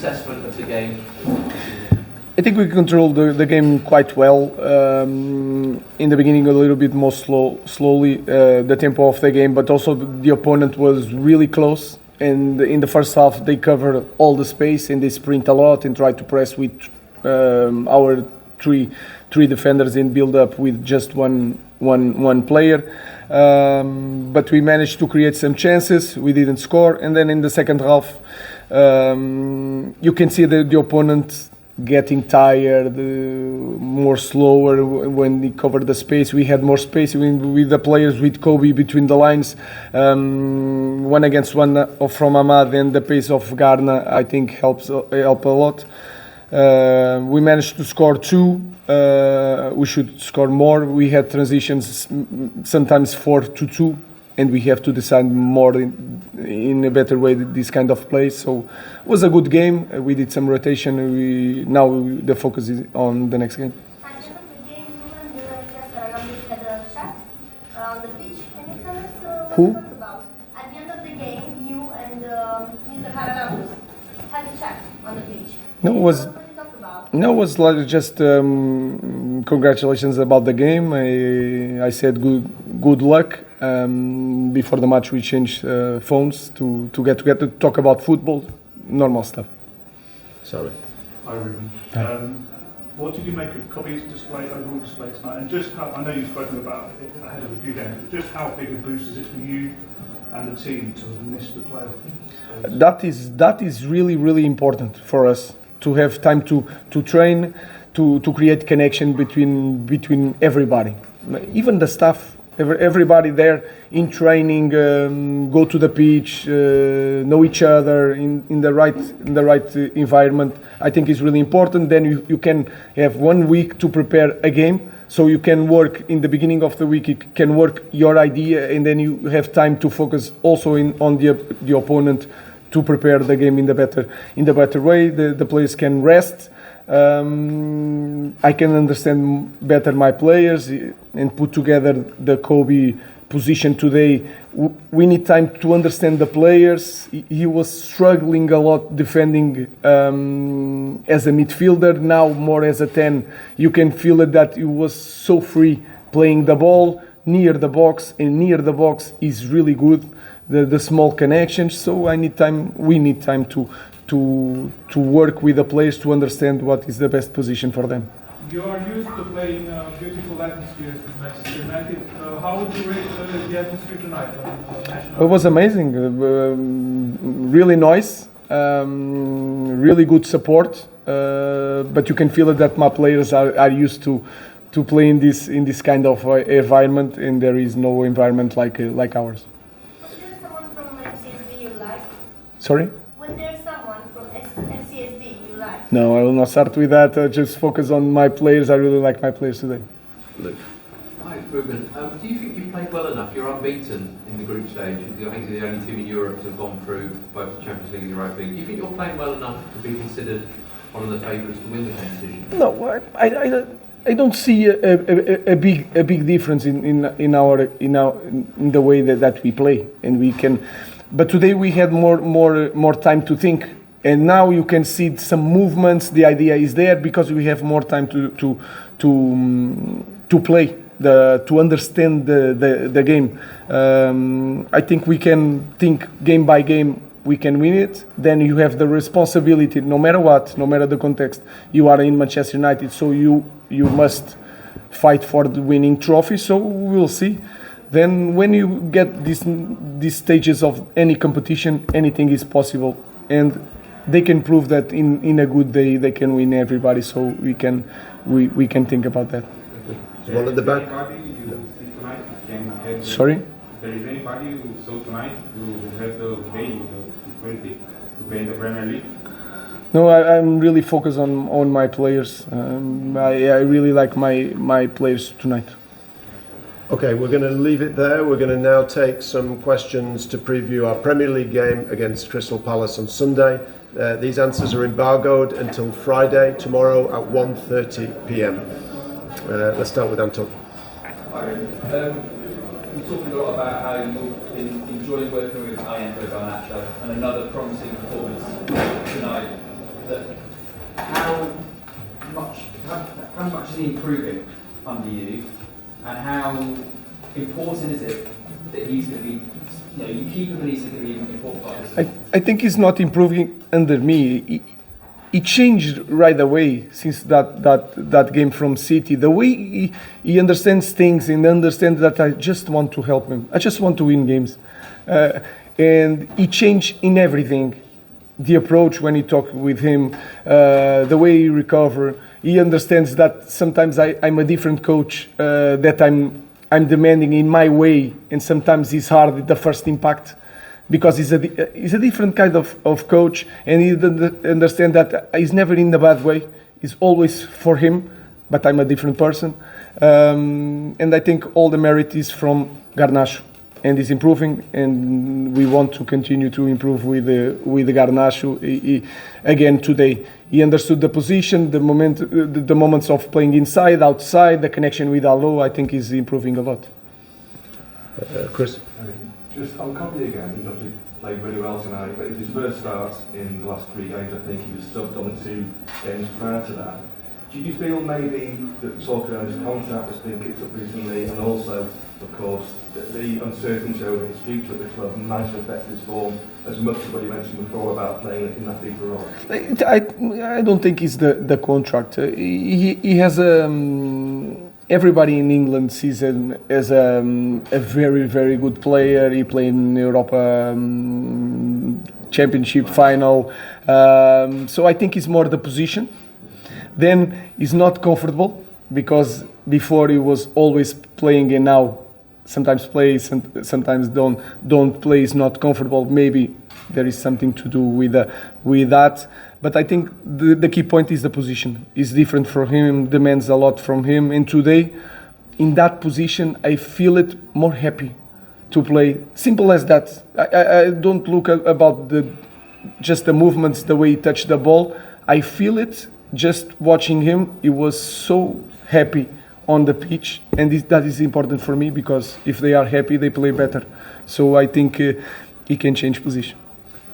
assessment of the game? I think we controlled the game quite well. In the beginning, a little bit more slowly, the tempo of the game, but also the opponent was really close. And in the first half, they covered all the space and they sprint a lot and try to press with our three defenders and build up with just one player. But we managed to create some chances. We didn't score, and then in the second half, you can see the opponent getting tired, more slower when he covered the space. We had more space with the players, with Kobe between the lines, one against one from Ahmad, and the pace of Garner I think help a lot. We managed to score 2. We should score more. We had transitions, sometimes 4-2, and we have to decide more in a better way this kind of play. So it was a good game. We did some rotation. Now the focus is on the next game. At the end of the game, Ruben Amorim had a chat around the pitch. Can you tell us Who? what it was about? At the end of the game, you and Mr. Haralamus had a chat on the pitch. No, it was. What did you talk about? No, it was like just congratulations about the game. I said good luck. Before the match, we changed phones to get together to talk about football, normal stuff. Sorry. Hi, Ruben. What did you make of Kobe's display, overall display tonight? And just how, I know you've spoken about it ahead of a few games, but just how big a boost is it for you and the team to have missed the playoff? That is really important for us to have time to train, to create connection between everybody, even the staff. Everybody there in training, go to the pitch, know each other in the right environment. I think is really important. Then you can have 1 week to prepare a game, so you can work in the beginning of the week. You can work your idea, and then you have time to focus also on the opponent to prepare the game in the better way. The players can rest. I can understand better my players and put together the Kobe position today. We need time to understand the players. He was struggling a lot defending as a midfielder, now more as a 10. You can feel it that he was so free playing the ball near the box, and near the box is really good, the small connections. So we need time to work with the players to understand what is the best position for them. You are used to playing beautiful atmosphere in Manchester United. How would you rate the atmosphere tonight on national? It was amazing, really nice, really good support. But you can feel it that my players are used to play in this kind of environment, and there is no environment like ours. Was there someone from FCSB you liked? Sorry? Was there someone from FCSB you liked? No, I will not start with that. Just focus on my players. I really like my players today. Luke. Hi, Ruben. Do you think you've played well enough? You're unbeaten in the group stage. I think you're the only team in Europe to have gone through both the Champions League and the Europa League. Do you think you're playing well enough to be considered one of the favourites to win the competition? No, I don't see a big difference in the way that we play, and we can. But today we had more time to think, and now you can see some movements. The idea is there because we have more time to play, to understand the game. I think we can think game by game. We can win it. Then you have the responsibility, no matter what, no matter the context. You are in Manchester United, so you must fight for the winning trophy. So we'll see. Then when you get these stages of any competition, anything is possible, and they can prove that in a good day they can win everybody. So we can think about that. One at the back. Sorry? There is anybody who saw tonight who had the game to play in the Premier League? No, I'm really focused on my players. I really like my players tonight. Okay, we're going to leave it there. We're going to now take some questions to preview our Premier League game against Crystal Palace on Sunday. These answers are embargoed until Friday, tomorrow at 1:30 p.m. Let's start with Anton. You're talking a lot about how you've been enjoying working with Ian and another promising performance tonight. that how much is he improving under you, and how important is it that he's going to be, you keep him and he's going to be an important part of this? I think he's not improving under me. He changed right away since that game from City. The way he understands things and understands that I just want to help him. I just want to win games. And he changed in everything. The approach when you talk with him, the way he recover. He understands that sometimes I'm a different coach, that I'm demanding in my way, and sometimes it's hard at the first impact, because he's a different kind of coach, and he understands that he's never in a bad way. It's always for him, but I'm a different person. And I think all the merit is from Garnacho, and he's improving, and we want to continue to improve with Garnacho. Again today, he understood the position, the moments of playing inside, outside, the connection with Allo. I think he's improving a lot. Chris? Just on Copy again, he's obviously played really well tonight, but it was his first start in the last 3 games. I think he was subbed on the 2 games prior to that. Do you feel maybe that talk around his contract was being picked up recently, and also, of course, the uncertainty over his future at the club might have affected his form as much as what you mentioned before about playing in that deeper role? I don't think it's the contract. He has everybody in England sees him as a very, very good player. He played in Europa Championship final. So I think it's more the position. Then he's not comfortable, because before he was always playing, and now sometimes plays and sometimes don't play. He's not comfortable. Maybe there is something to do with that. But I think the key point is the position. It's different for him, demands a lot from him. And today, in that position, I feel it more happy to play. Simple as that. I don't look about just the movements, the way he touched the ball. I feel it just watching him. He was so happy on the pitch, and that is important for me, because if they are happy, they play better. So I think he can change position.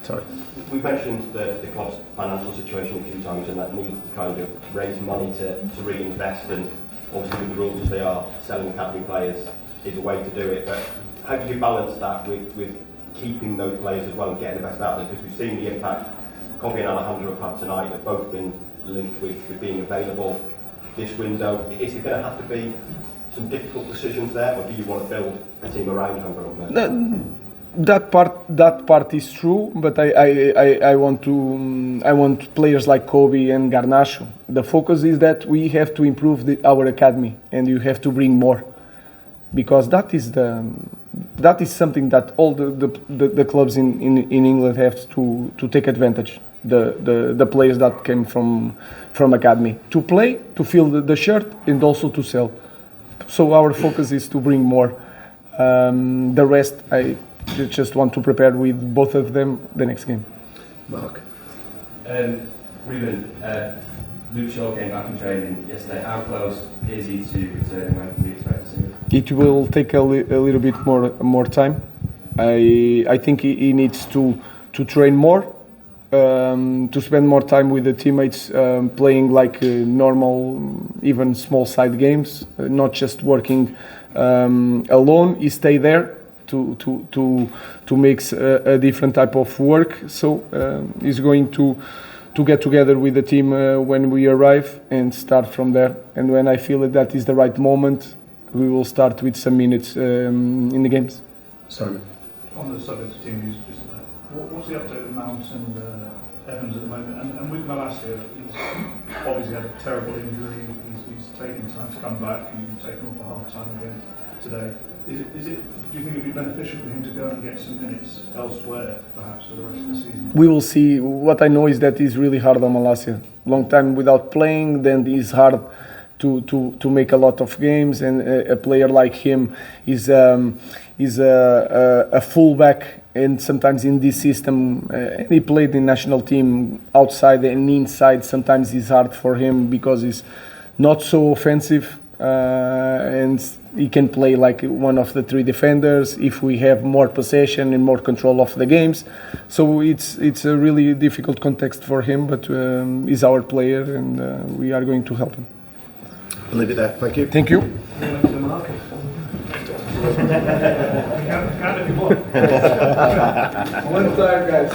Sorry. We've mentioned the club's financial situation a few times, and that need to kind of raise money to reinvest, and obviously with the rules as they are, selling academy players is a way to do it. But how do you balance that with keeping those players as well and getting the best out of them? Because we've seen the impact Kobe and Alejandro have had tonight. They've both been linked with being available this window. Is there going to have to be some difficult decisions there, or do you want to build a team around homegrown players? That part is true, but I want players like Kobe and Garnacho. The focus is that we have to improve our academy, and you have to bring more, because that is something that all the clubs in England have to take advantage. The players that came from academy to play, to fill the shirt, and also to sell. So our focus is to bring more. The rest, I just want to prepare with both of them the next game. Mark. Ruben, Luke Shaw came back in training yesterday. How close is he to returning? When can we expect to see him? It will take a little bit more time. I think he needs to train more, to spend more time with the teammates, playing like normal, even small side games, not just working alone. He stay there to make a different type of work. So he's going to get together with the team when we arrive and start from there. And when I feel that is the right moment, we will start with some minutes in the games. Sorry. On the subject of team, just what's the update with Mount and Evans at the moment? And with Malacia, he's obviously had a terrible injury. He's taken time to come back, and you've taken off for half time again today. Do you think it'd be beneficial for him to go and get some minutes elsewhere, perhaps, for the rest of the season? We will see. What I know is that he's really hard on Malacia. Long time without playing, then it's hard to make a lot of games. And a player like him is a fullback, and sometimes in this system, he played in national team outside and inside. Sometimes it's hard for him because he's not so offensive. and he can play like one of the 3 defenders if we have more possession and more control of the games. So it's a really difficult context for him, but he's our player, and we are going to help him. I'll leave it there. Thank you. Thank you. Count if you want. One time, guys.